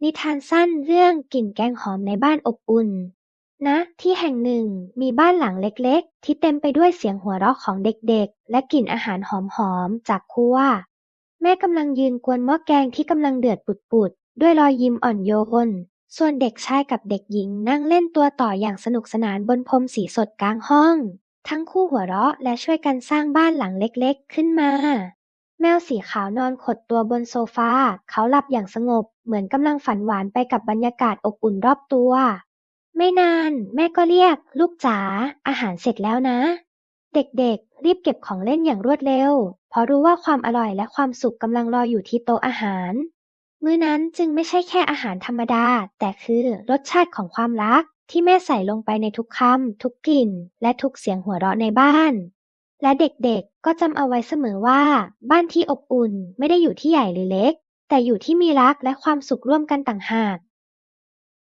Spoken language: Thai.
นิทานสั้นเรื่องกลิ่นแกงหอมในบ้านอบอุ่นนะที่แห่งหนึ่งมีบ้านหลังเล็กๆที่เต็มไปด้วยเสียงหัวเราะของเด็กๆและกลิ่นอาหารหอมๆจากครัวแม่กำลังยืนกวนหม้อแกงที่กำลังเดือดปุดๆด้วยรอยยิ้มอ่อนโยนส่วนเด็กชายกับเด็กหญิงนั่งเล่นตัวต่ออย่างสนุกสนานบนพรมสีสดกลางห้องทั้งคู่หัวเราะและช่วยกันสร้างบ้านหลังเล็กๆขึ้นมา แมวสีขาวนอนขดตัวบนโซฟา เขาหลับอย่างสงบเหมือนกำลังฝันหวานไปกับบรรยากาศอบอุ่นรอบตัว ไม่นานแม่ก็เรียกลูกจ๋าอาหารเสร็จแล้วนะ เด็กๆรีบเก็บของเล่นอย่างรวดเร็วเพราะรู้ว่าความอร่อยและความสุขกำลังรออยู่ที่โต๊ะอาหารมื้อนั้นจึงไม่ใช่แค่อาหารธรรมดาแต่คือรสชาติของความรักที่แม่ใส่ลงไปในทุกคำทุกกลิ่นและทุกเสียงหัวเราะในบ้าน และเด็กๆ ก็จำเอาไว้เสมอว่าบ้านที่อบอุ่นไม่ได้อยู่ที่ใหญ่หรือเล็กแต่อยู่ที่มีรักและความสุขร่วมกันต่างหาก